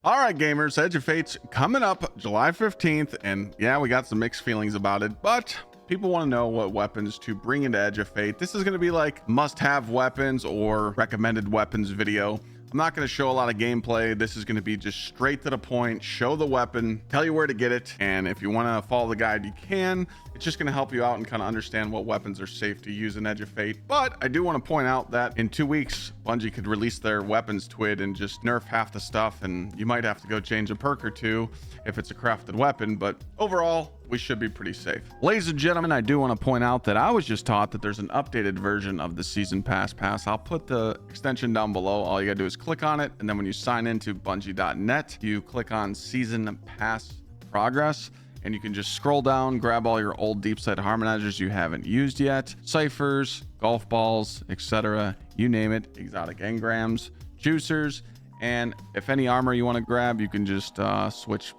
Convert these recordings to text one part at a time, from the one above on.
All right, gamers, Edge of Fate's coming up July 15th, and yeah, we got some mixed feelings about it, but people want to know what weapons to bring into Edge of Fate. This is going to be like must-have weapons or recommended weapons video. I'm not going to show a lot of gameplay. This is going to be just straight to the point, show the weapon, tell you where to get it, and if you want to follow the guide, you can. It's just going to help you out and kind of understand what weapons are safe to use in Edge of Fate. But I do want to point out that in 2 weeks, Bungie could release their weapons twid and just nerf half the stuff, and you might have to go change a perk or two if it's a crafted weapon, but overall, we should be pretty safe. Ladies and gentlemen, I do want to point out that I was just taught that there's an updated version of the Season Pass. I'll put the extension down below. All you gotta do is click on it, and then when you sign into bungie.net, you click on Season Pass Progress, and you can just scroll down, grab all your old deep sight harmonizers you haven't used yet, ciphers, golf balls, etc. You name it, exotic engrams, juicers, and if any armor you want to grab, you can just switch,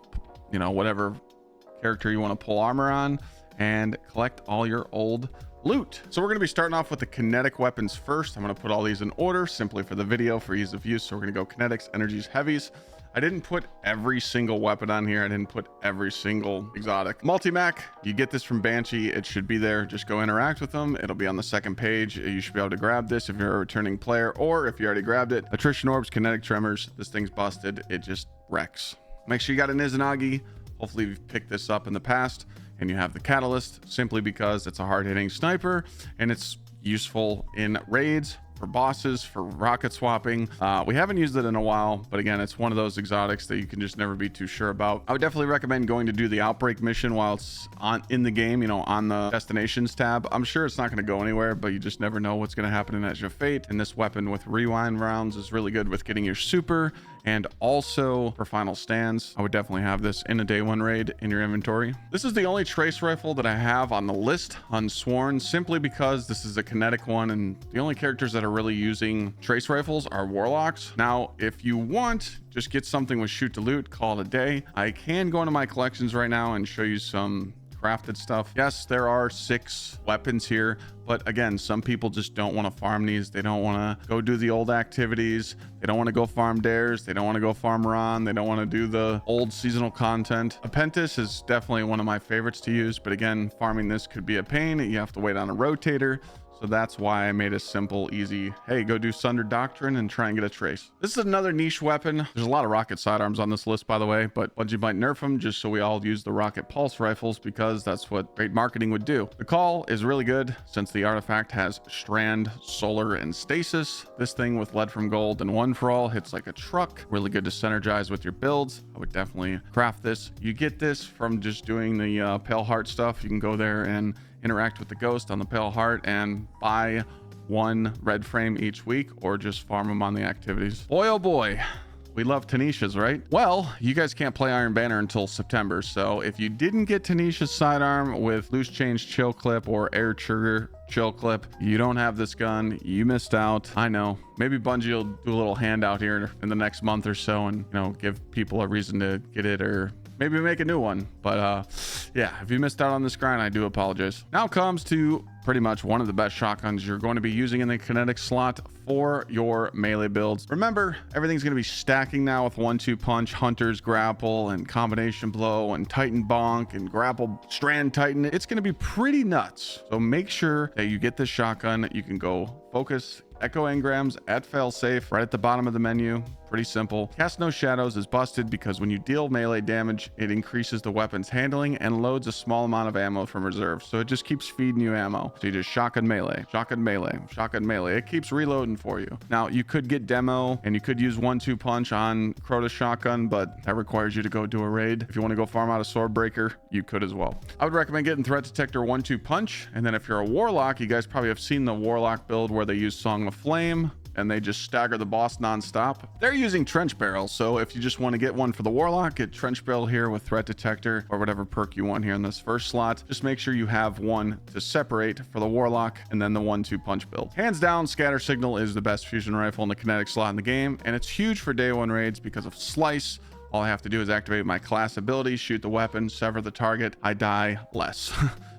whatever character you want to pull armor on and collect all your old loot. So we're going to be starting off with the kinetic weapons first. I'm going to put all these in order simply for the video for ease of use. So we're going to go kinetics, energies, heavies. I didn't put every single weapon on here. I didn't put every single exotic. Multi-Mac, you get this from Banshee. It should be there. Just go interact with them. It'll be on the second page. You should be able to grab this if you're a returning player, or if you already grabbed it. Attrition orbs, kinetic tremors. This thing's busted. It just wrecks. Make sure you got an Izanagi. Hopefully you've picked this up in the past, and you have the catalyst simply because it's a hard-hitting sniper and it's useful in raids, for bosses, for rocket swapping. We haven't used it in a while, but again, it's one of those exotics that you can just never be too sure about. I would definitely recommend going to do the outbreak mission while it's in the game, on the destinations tab. I'm sure it's not going to go anywhere, but you just never know what's going to happen in Edge of Fate. And this weapon with rewind rounds is really good with getting your super, and also for final stands. I would definitely have this in a day one raid in your inventory. This is the only trace rifle that I have on the list, unsworn, simply because this is a kinetic one, and the only characters that are really using trace rifles are warlocks. Now, if you want, just get something with shoot to loot, call it a day. I can go into my collections right now and show you some crafted stuff. Yes, there are 6 weapons here, but again, some people just don't want to farm these. They don't want to go do the old activities. They don't want to go farm dares. They don't want to go farm Ron. They don't want to do the old seasonal content. Apprentice is definitely one of my favorites to use, but again, farming this could be a pain. You have to wait on a rotator. So that's why I made a simple, easy, hey, go do Sunder Doctrine and try and get a trace. This is another niche weapon. There's a lot of rocket sidearms on this list, by the way, but Bungie might nerf them just so we all use the rocket pulse rifles, because that's what great marketing would do. The call is really good since the artifact has strand, solar, and stasis. This thing with lead from gold and one for all hits like a truck. Really good to synergize with your builds. I would definitely craft this. You get this from just doing the Pale Heart stuff. You can go there and interact with the ghost on the Pale Heart and buy 1 red frame each week, or just farm them on the activities. Boy, oh boy, we love Tanisha's, right? Well, you guys can't play Iron Banner until September, so if you didn't get Tanisha's sidearm with loose change chill clip or air trigger chill clip, you don't have this gun. You missed out. I know. Maybe Bungie will do a little handout here in the next month or so, and give people a reason to get it, or maybe make a new one. But yeah, if you missed out on this grind, I do apologize. Now comes to pretty much one of the best shotguns you're going to be using in the kinetic slot for your melee builds. Remember, everything's going to be stacking now with 1-2 punch, hunters grapple, and combination blow, and titan bonk, and grapple strand titan. It's going to be pretty nuts. So make sure that you get this shotgun. You can go focus echo engrams at failsafe right at the bottom of the menu. Pretty simple. Cast no shadows is busted because when you deal melee damage, it increases the weapon's handling and loads a small amount of ammo from reserve. So it just keeps feeding you ammo. So you just shotgun melee, shotgun melee, shotgun melee. It keeps reloading for you. Now you could get demo and you could use 1-2 punch on Crota's shotgun, but that requires you to go do a raid. If you want to go farm out a sword breaker, you could as well. I would recommend getting threat detector 1-2 punch. And then if you're a warlock, you guys probably have seen the warlock build where they use Song of Flame and they just stagger the boss non-stop. They're using trench barrel, so if you just want to get one for the warlock, get trench barrel here with threat detector or whatever perk you want here in this first slot. Just make sure you have one to separate for the warlock, and then the 1-2 punch build. Hands down, scatter signal is the best fusion rifle in the kinetic slot in the game, and it's huge for day one raids because of slice. All I have to do is activate my class ability, shoot the weapon, sever the target. I die less.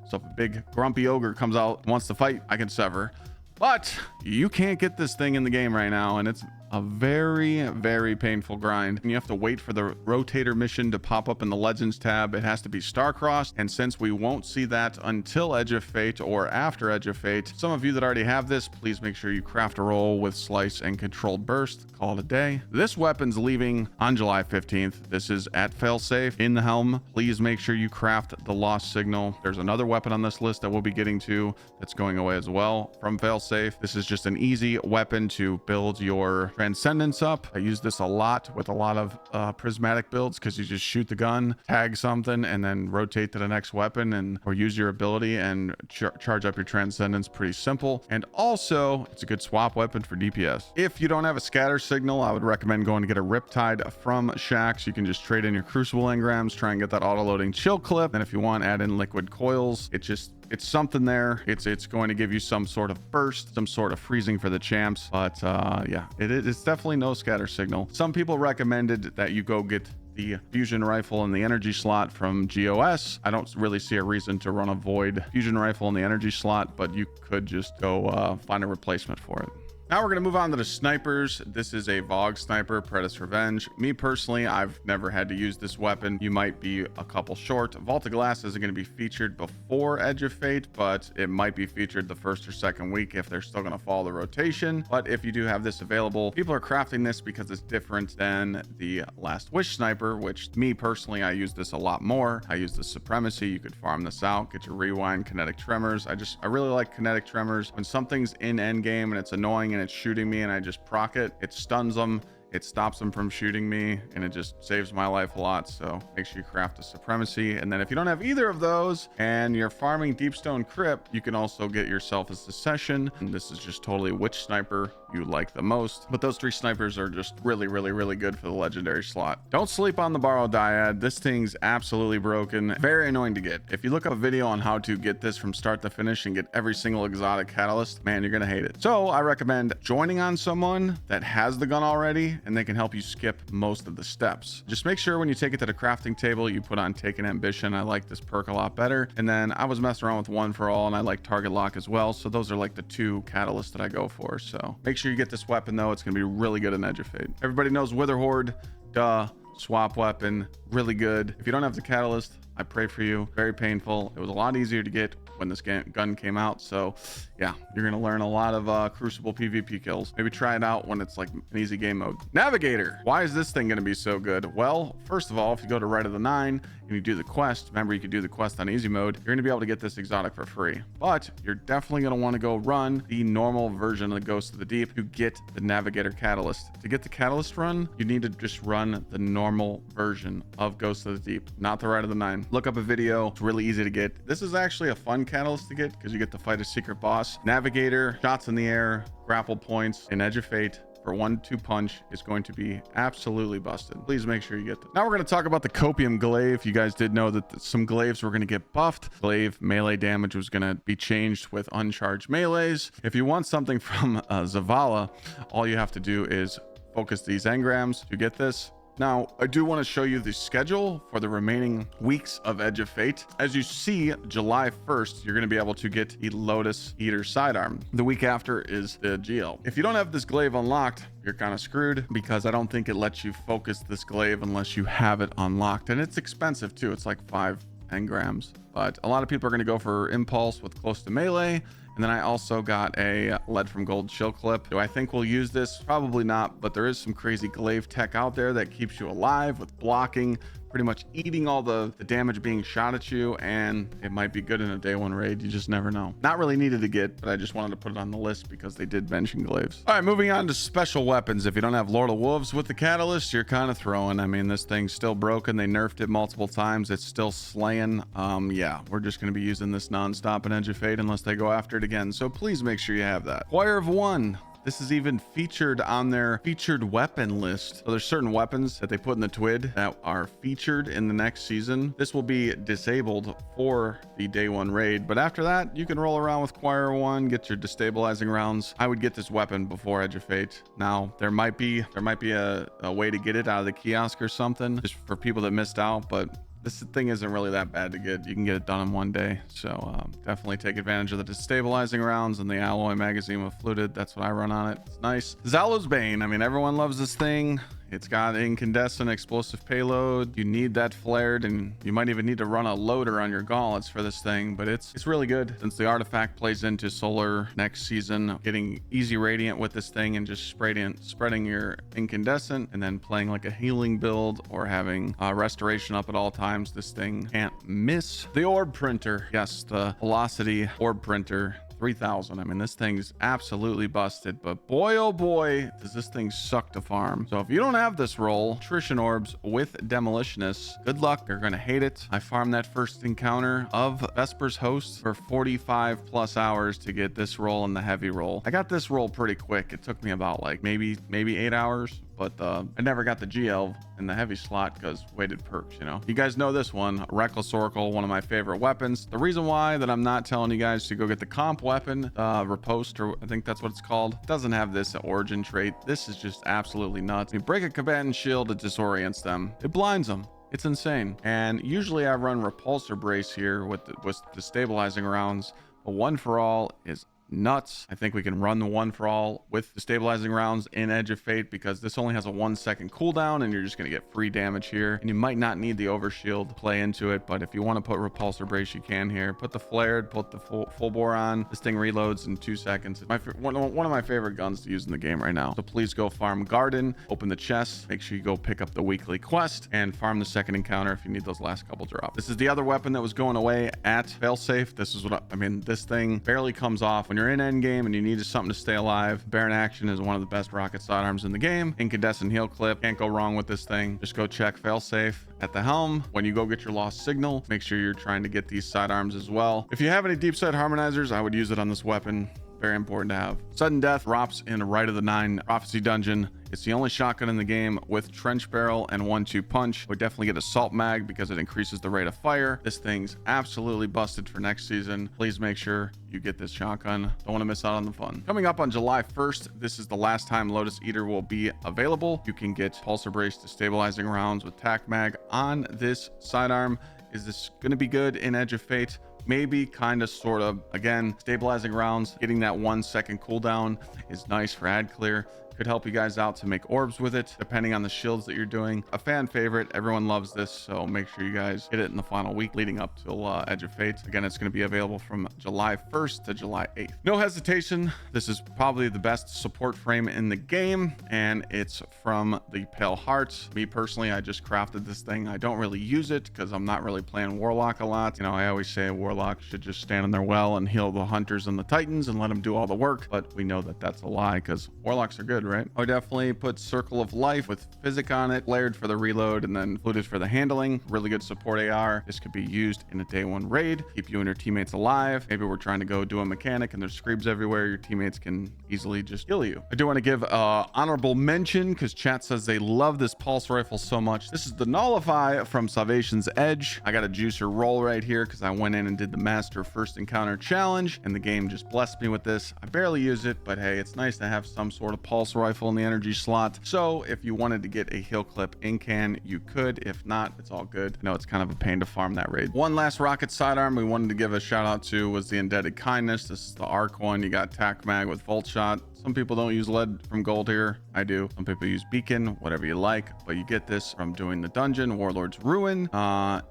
So if a big grumpy ogre comes out and wants to fight, I can sever. But you can't get this thing in the game right now, and it's a very painful grind, and you have to wait for the rotator mission to pop up in the Legends tab. It has to be star-crossed, and since we won't see that until Edge of Fate or after Edge of Fate, some of you that already have this, please make sure you craft a roll with Slice and Controlled Burst. Call it a day. This weapon's leaving on July 15th. This is at failsafe in the helm. Please make sure you craft the Lost Signal. There's another weapon on this list that we'll be getting to that's going away as well from failsafe. This is just an easy weapon to build your Transcendence up. I use this a lot with a lot of prismatic builds because you just shoot the gun, tag something, and then rotate to the next weapon and or use your ability and charge up your Transcendence. Pretty simple. And also, it's a good swap weapon for DPS. If you don't have a scatter signal, I would recommend going to get a Riptide from GsxrClyde. You can just trade in your Crucible engrams, try and get that auto-loading chill clip. And if you want, add in liquid coils. It's something there. It's going to give you some sort of burst, some sort of freezing for the champs. But yeah, it's definitely no scatter signal. Some people recommended that you go get the fusion rifle in the energy slot from GOS. I don't really see a reason to run a void fusion rifle in the energy slot, but you could just go find a replacement for it. Now we're going to move on to the snipers. This is a Vogue sniper, Preda's Revenge. Me personally, I've never had to use this weapon. You might be a couple short. Vault of Glass isn't going to be featured before Edge of Fate, but it might be featured the first or second week if they're still going to follow the rotation. But if you do have this available, people are crafting this because it's different than the Last Wish sniper, which me personally, I use this a lot more. I use the Supremacy. You could farm this out, get your rewind, kinetic tremors. I really like kinetic tremors. When something's in endgame and it's annoying and it's shooting me and I just proc it, it stuns them, it stops them from shooting me, and it just saves my life a lot. So make sure you craft a Supremacy. And then if you don't have either of those and you're farming Deepstone Crypt, you can also get yourself a Secession. And this is just totally which sniper you like the most. But those three snipers are just really good for the legendary slot. Don't sleep on the Borrow Dyad. This thing's absolutely broken. Very annoying to get. If you look up a video on how to get this from start to finish and get every single exotic catalyst, man, you're gonna hate it. So I recommend joining on someone that has the gun already, and they can help you skip most of the steps. Just make sure when you take it to the crafting table, you put on Taken Ambition. I like this perk a lot better. And then I was messing around with One for All, and I like Target Lock as well. So those are like the two catalysts that I go for. So make sure you get this weapon though. It's gonna be really good in Edge of Fate. Everybody knows Wither Horde, duh. Swap weapon, really good. If you don't have the catalyst, I pray for you. Very painful. It was a lot easier to get when this gun came out. So yeah, you're gonna learn a lot of Crucible PvP kills. Maybe try it out when it's like an easy game mode. Navigator, why is this thing gonna be so good? Well, first of all, if you go to Right of the Nine and you do the quest, remember you could do the quest on easy mode, you're gonna be able to get this exotic for free. But you're definitely gonna want to go run the normal version of the Ghost of the Deep to get the Navigator catalyst. To get the catalyst run, you need to just run the normal version of Ghost of the Deep, not the Right of the Nine. Look up a video. It's really easy to get. This is actually a fun catalyst to get because you get to fight a secret boss. Navigator, shots in the air, grapple points in Edge of Fate for 1-2 punch is going to be absolutely busted. Please make sure you get this. Now we're going to talk about the Copium Glaive. You guys did know that some glaives were going to get buffed. Glaive melee damage was going to be changed with uncharged melees. If you want something from Zavala, all you have to do is focus these engrams to get this. Now, I do want to show you the schedule for the remaining weeks of Edge of Fate. As you see, July 1st, you're going to be able to get the Lotus Eater sidearm. The week after is the GL. If you don't have this glaive unlocked, you're kind of screwed because I don't think it lets you focus this glaive unless you have it unlocked. And it's expensive too. It's like 5 engrams. But a lot of people are going to go for Impulse with close to melee. And then I also got a Lead from Gold chill clip. Do I think we'll use this? Probably not, but there is some crazy glaive tech out there that keeps you alive with blocking, pretty much eating all the damage being shot at you, and it might be good in a day one raid. You just never know. Not really needed to get, but I just wanted to put it on the list because they did mention glaives. All right, moving on to special weapons. If you don't have Lord of Wolves with the catalyst, you're kind of throwing. I mean, this thing's still broken. They nerfed it multiple times. It's still slaying. Yeah, we're just going to be using this nonstop in Edge of Fate unless they go after it again. So please make sure you have that. Choir of One. This is even featured on their featured weapon list. So there's certain weapons that they put in the TWID that are featured in the next season. This will be disabled for the day one raid, but after that, you can roll around with Choir 1, get your destabilizing rounds. I would get this weapon before Edge of Fate. Now, there might be a way to get it out of the kiosk or something, just for people that missed out, but this thing isn't really that bad to get. You can get it done in one day. So definitely take advantage of the destabilizing rounds and the alloy magazine with fluted. That's what I run on it. It's nice. Zalo's Bane. I mean, everyone loves this thing. It's got incandescent explosive payload. You need that flared, and you might even need to run a loader on your gauntlets for this thing, but it's really good since the artifact plays into solar next season. Getting easy radiant with this thing and just spreading your incandescent and then playing like a healing build or having restoration up at all times. This thing can't miss. The orb printer. Yes, the velocity orb printer. 3,000. I mean, this thing's absolutely busted, but boy, oh boy, does this thing suck to farm. So if you don't have this roll, attrition orbs with demolitionists, good luck. You're gonna hate it. I farmed that first encounter of Vesper's Host for 45 plus hours to get this roll and the heavy roll. I got this roll pretty quick. It took me about like maybe 8 hours. But I never got the GL in the heavy slot because weighted perks, you know. You guys know this one, Reckless Oracle, one of my favorite weapons. The reason why that I'm not telling you guys to go get the comp weapon, Riposte, or I think that's what it's called, doesn't have this origin trait. This is just absolutely nuts. You break a combatant shield, it disorients them. It blinds them. It's insane. And usually I run Repulsor Brace here with the stabilizing rounds, but One for All is nuts. I think we can run the One for All with the stabilizing rounds in Edge of Fate because this only has a 1 second cooldown and you're just going to get free damage here, and you might not need the overshield to play into it, but if you want to put Repulsor Brace you can here. Put the flared, put the full bore on. This thing reloads in 2 seconds. It's one of my favorite guns to use in the game right now. So please go farm Garden, open the chest, make sure you go pick up the weekly quest and farm the second encounter if you need those last couple drops. This is the other weapon that was going away at Failsafe. This is what I mean, this thing barely comes off when you're in endgame and you need something to stay alive. Baron Action is one of the best rocket sidearms in the game. Incandescent heal clip, can't go wrong with this thing. Just go check Failsafe at the helm. When you go get your lost signal, make sure you're trying to get these sidearms as well. If you have any deep sight harmonizers, I would use it on this weapon. Very important to have. Sudden Death drops in Right of the Nine Prophecy Dungeon. It's the only shotgun in the game with Trench Barrel and 1-2 punch. Would definitely get Assault Mag because it increases the rate of fire. This thing's absolutely busted for next season. Please make sure you get this shotgun. Don't want to miss out on the fun. Coming up on July 1st, this is the last time Lotus Eater will be available. You can get Pulsar Brace to stabilizing rounds with Tac Mag on this sidearm. Is this going to be good in Edge of Fate? Maybe, kind of, sort of. Again, stabilizing rounds, getting that 1 second cooldown is nice for ad clear. Could help you guys out to make orbs with it, depending on the shields that you're doing. A fan favorite. Everyone loves this, so make sure you guys hit it in the final week leading up till Edge of Fate. Again, it's going to be available from July 1st to July 8th. No hesitation. This is probably the best support frame in the game, and it's from the Pale Hearts. Me personally, I just crafted this thing. I don't really use it because I'm not really playing Warlock a lot. You know, I always say a Warlock should just stand in their well and heal the Hunters and the Titans and let them do all the work, but we know that that's a lie because Warlocks are good, right? I would definitely put Circle of Life with Physic on it, flared for the reload, and then fluted for the handling. Really good support AR. This could be used in a day one raid, keep you and your teammates alive. Maybe we're trying to go do a mechanic and there's screebs everywhere. Your teammates can easily just kill you. I do want to give honorable mention because chat says they love this pulse rifle so much. This is the Nullify from Salvation's Edge. I got a juicer roll right here because I went in and did the Master First Encounter Challenge and the game just blessed me with this. I barely use it, but hey, it's nice to have some sort of pulse rifle in the energy slot. So if you wanted to get a heal clip in can, you could. If not, it's all good. I know it's kind of a pain to farm that raid. One last rocket sidearm we wanted to give a shout out to was the Indebted Kindness. This is the arc one. You got Tac Mag with Volt Shot. Some people don't use lead from gold here. I do. Some people use beacon, whatever you like, but you get this from doing the dungeon, Warlord's Ruin.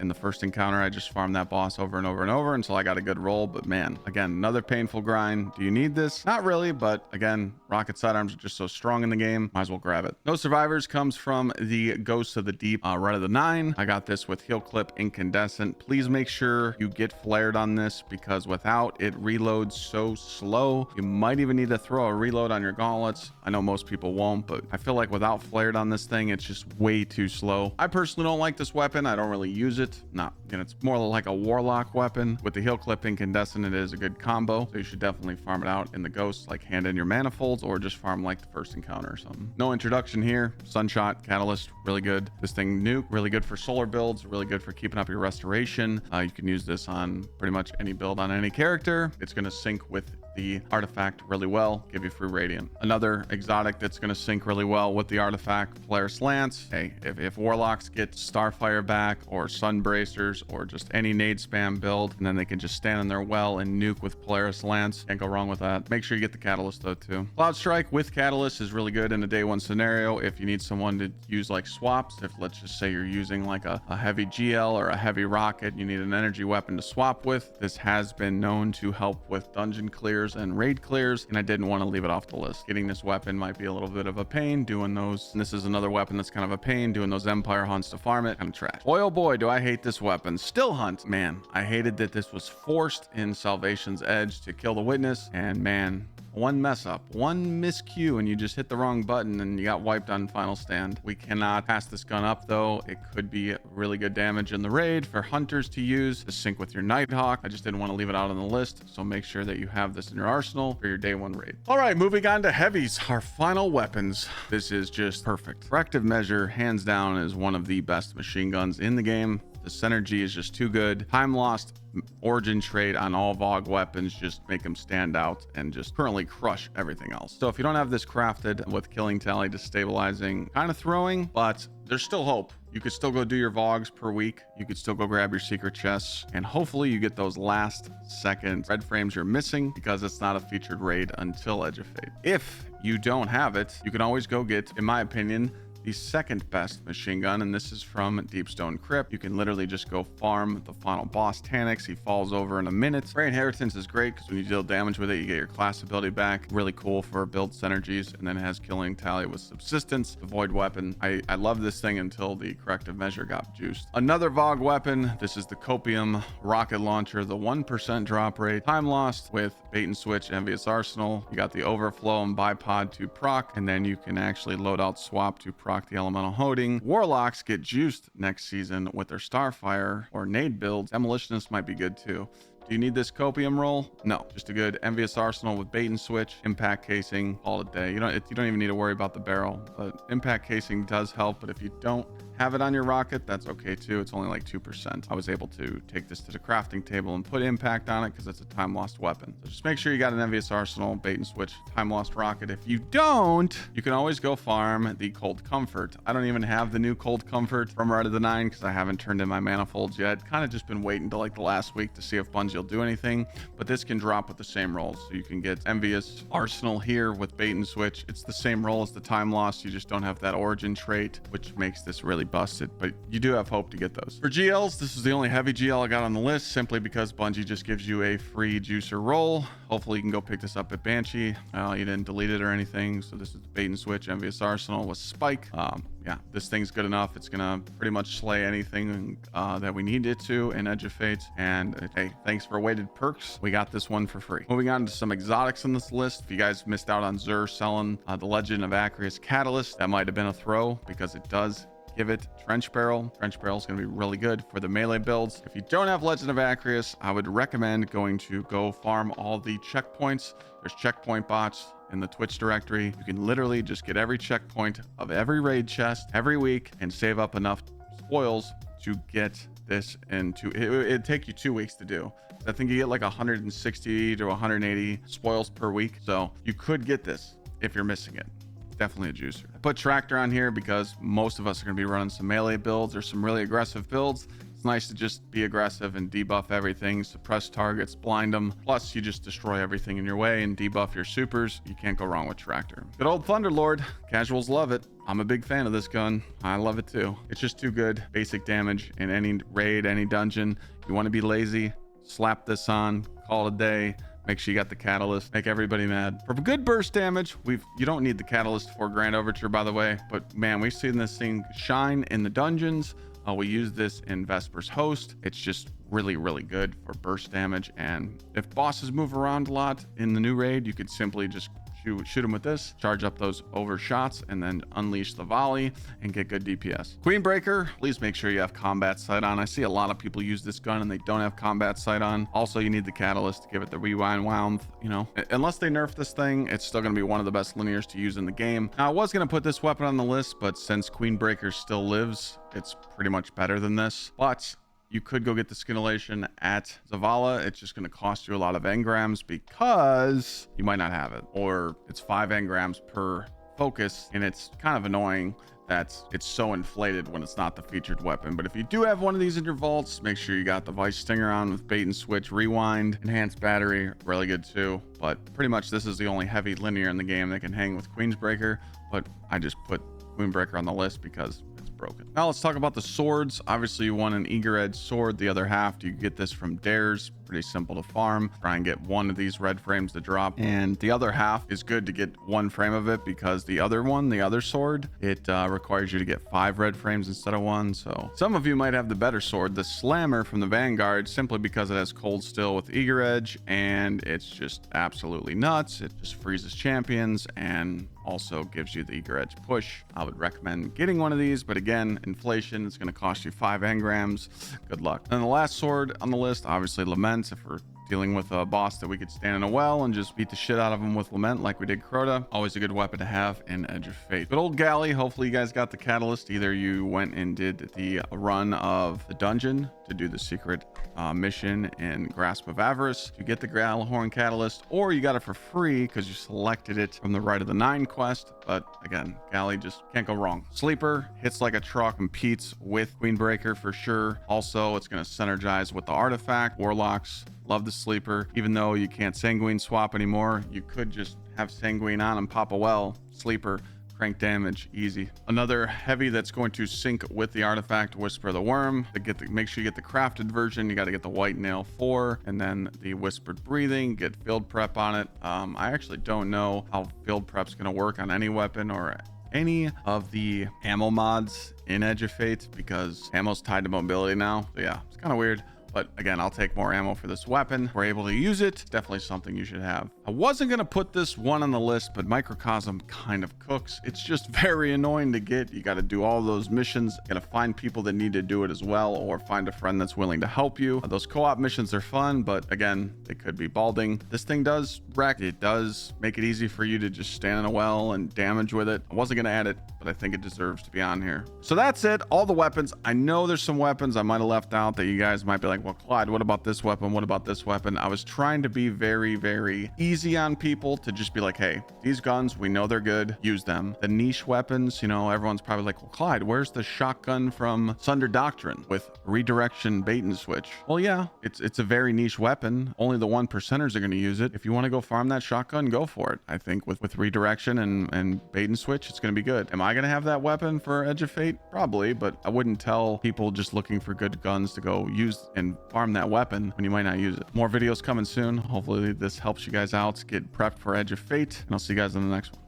In the first encounter, I just farmed that boss over and over and over until I got a good roll. But man, again, another painful grind. Do you need this? Not really, but again, rocket sidearms are just so strong in the game. Might as well grab it. No Survivors comes from the Ghosts of the Deep, Right of the Nine. I got this with Heal Clip Incandescent. Please make sure you get flared on this because without, it reloads so slow. You might even need to throw a reload on your gauntlets. I know most people won't, but I feel like without flared on this thing, it's just way too slow. I personally don't like this weapon. I don't really use it. It's more like a Warlock weapon. With the Heal Clip Incandescent, it is a good combo, so you should definitely farm it out in the Ghosts, like hand in your manifolds, or just farm like the first encounter or something. No introduction here. Sunshot Catalyst, really good. This thing nuke, really good for solar builds, really good for keeping up your restoration. You can use this on pretty much any build on any character. It's going to sync with the artifact really well, give you free radiant. Another exotic that's going to sync really well with the artifact, Polaris Lance. Hey, if warlocks get Starfire back or Sunbracers or just any nade spam build, and then they can just stand in their well and nuke with Polaris Lance, can't go wrong with that. Make sure you get the Catalyst though too. Cloud Strike with Catalyst is really good in a day one scenario if you need someone to use like swaps. If let's just say you're using like a heavy GL or a heavy rocket, you need an energy weapon to swap with. This has been known to help with dungeon clears and raid clears, and I didn't want to leave it off the list. Getting this weapon might be a little bit of a pain doing those, and this is another weapon that's kind of a pain doing those empire hunts to farm it. Kind of trash. Boy, oh boy, do I hate this weapon. Still hunt. Man, I hated that this was forced in Salvation's Edge to kill the witness, and man, one mess up, one miscue, and you just hit the wrong button and you got wiped on final stand. We cannot pass this gun up though. It could be really good damage in the raid for hunters to use to sync with your Nighthawk. I just didn't want to leave it out on the list, so make sure that you have this in your arsenal for your day one raid. All right, moving on to heavies, our final weapons. This is just perfect. Corrective Measure, hands down, is one of the best machine guns in the game. The synergy is just too good. Time lost, origin trait on all VOG weapons just make them stand out and just currently crush everything else. So if you don't have this crafted with killing tally, destabilizing, kind of throwing, but there's still hope. You could still go do your VOGs per week. You could still go grab your secret chests, and hopefully you get those last second red frames you're missing because it's not a featured raid until Edge of Fate. If you don't have it, you can always go get, in my opinion, the second best machine gun, and this is from Deepstone Crypt. You can literally just go farm the final boss Tanix. He falls over in a minute. Ray Inheritance is great because when you deal damage with it, you get your class ability back. Really cool for build synergies, and then it has killing tally with subsistence. The void weapon, I love this thing until the corrective measure got juiced. Another VOG weapon, this is the Copium rocket launcher, the 1% drop rate. Time lost with bait and switch, envious arsenal. You got the overflow and bipod to proc, and then you can actually load out swap to proc the elemental holding. Warlocks get juiced next season with their Starfire or nade builds. Demolitionist might be good too. Do you need this copium roll? No, just a good envious arsenal with bait and switch, impact casing, all a day. You don't even need to worry about the barrel, but impact casing does help. But if you don't have it on your rocket, that's okay too. It's only like 2%. I was able to take this to the crafting table and put impact on it because it's a time lost weapon. So just make sure you got an envious arsenal, bait and switch, time lost rocket. If you don't, you can always go farm the cold comfort. I don't even have the new cold comfort from Red of the Nine because I haven't turned in my manifolds yet. Kind of just been waiting till like the last week to see if Bungie will do anything, but this can drop with the same rolls. So you can get envious arsenal here with bait and switch. It's the same roll as the time lost. You just don't have that origin trait, which makes this really busted, but you do have hope to get those. For GLs, this is the only heavy GL I got on the list simply because Bungie just gives you a free juicer roll. Hopefully you can go pick this up at Banshee. You didn't delete it or anything, so this is the bait and switch envious arsenal with spike. Yeah, this thing's good enough. It's gonna pretty much slay anything that we need it to in Edge of Fate. And hey, thanks for weighted perks. We got this one for free. Moving on to some exotics on this list. If you guys missed out on Xur selling the Legend of Acreus Catalyst, that might have been a throw because it does give it Trench Barrel. Trench Barrel is going to be really good for the melee builds. If you don't have Legend of Acreus, I would recommend going to go farm all the checkpoints. There's checkpoint bots in the Twitch directory. You can literally just get every checkpoint of every raid chest every week and save up enough spoils to get this into it'd take you 2 weeks to do. I think you get like 160 to 180 spoils per week, so you could get this if you're missing it. Definitely a juicer. I put Tractor on here because most of us are going to be running some melee builds or some really aggressive builds. It's nice to just be aggressive and debuff everything, suppress targets, blind them. Plus, you just destroy everything in your way and debuff your supers. You can't go wrong with Tractor. Good old Thunderlord. Casuals love it. I'm a big fan of this gun. I love it too. It's just too good. Basic damage in any raid, any dungeon. You want to be lazy, slap this on, call it a day. Make sure you got the catalyst, make everybody mad. For good burst damage, you don't need the catalyst for Grand Overture, by the way, but man, we've seen this thing shine in the dungeons. We use this in Vesper's Host. It's just really, really good for burst damage. And if bosses move around a lot in the new raid, you could simply just shoot them with this, charge up those overshots, and then unleash the volley and get good DPS. Queenbreaker, please make sure you have combat sight on. I see a lot of people use this gun and they don't have combat sight on. Also, you need the catalyst to give it the rewind wound. You know, unless they nerf this thing, it's still going to be one of the best linears to use in the game. Now, I was going to put this weapon on the list, but since Queenbreaker still lives, it's pretty much better than this. But you could go get the scintillation at Zavala. It's just going to cost you a lot of engrams because you might not have it, or it's 5 engrams per focus, and it's kind of annoying that it's so inflated when it's not the featured weapon. But if you do have one of these in your vaults, make sure you got the Vice Stinger on with bait and switch, rewind, enhanced battery, really good too. But pretty much this is the only heavy linear in the game that can hang with Queensbreaker, but I just put Queenbreaker on the list because it's broken. Now let's talk about the swords. Obviously you want an eager edge sword. The other half, you get this from dares. Pretty simple to farm. Try and get one of these red frames to drop, and the other half is good to get 1 frame of it, because the other one, the other sword, it requires you to get 5 red frames instead of 1. So some of you might have the better sword, the Slammer from the Vanguard, simply because it has cold steel with eager edge, and it's just absolutely nuts. It just freezes champions and also gives you the eager edge push. I would recommend getting one of these, but again, inflation, it's going to cost you 5 engrams. Good luck. And the last sword on the list, obviously Lament. If we're dealing with a boss that we could stand in a well and just beat the shit out of him with Lament like we did Crota, always a good weapon to have in Edge of Fate. Good old Galley. Hopefully you guys got the catalyst. Either you went and did the run of the dungeon to do the secret mission in Grasp of Avarice to get the Gallahorn catalyst, or you got it for free because you selected it from the Rite of the Nine quest. But again, Galley just can't go wrong. Sleeper hits like a truck, competes with Queenbreaker for sure. Also, it's going to synergize with the artifact. Warlocks love the sleeper. Even though you can't sanguine swap anymore, you could just have sanguine on and pop a well. Sleeper, crank damage, easy. Another heavy that's going to sync with the artifact, Whisper the Worm. Make sure you get the crafted version. You got to get the White Nail 4 and then the Whispered Breathing. Get field prep on it. I actually don't know how field prep's going to work on any weapon or any of the ammo mods in Edge of Fate, because ammo's tied to mobility now. So yeah, it's kind of weird. But again, I'll take more ammo for this weapon. We're able to use it. Definitely something you should have. I wasn't going to put this one on the list, but Microcosm kind of cooks. It's just very annoying to get. You got to do all those missions. You got to find people that need to do it as well, or find a friend that's willing to help you. Those co-op missions are fun, but again, they could be balding. This thing does wreck. It does make it easy for you to just stand in a well and damage with it. I wasn't going to add it, but I think it deserves to be on here. So that's it. All the weapons. I know there's some weapons I might have left out that you guys might be like, well, Clyde, what about this weapon? What about this weapon? I was trying to be very, very easy on people, to just be like, hey, these guns, we know they're good. Use them. The niche weapons, you know, everyone's probably like, well, Clyde, where's the shotgun from Sunder Doctrine with redirection bait and switch? Well, yeah, it's a very niche weapon. Only the 1%ers are going to use it. If you want to go farm that shotgun, go for it. I think with redirection and bait and switch, it's going to be good. Am I going to have that weapon for Edge of Fate? Probably, but I wouldn't tell people just looking for good guns to go use and farm that weapon when you might not use it. More videos coming soon. Hopefully this helps you guys out get prepped for Edge of Fate, and I'll see you guys in the next one.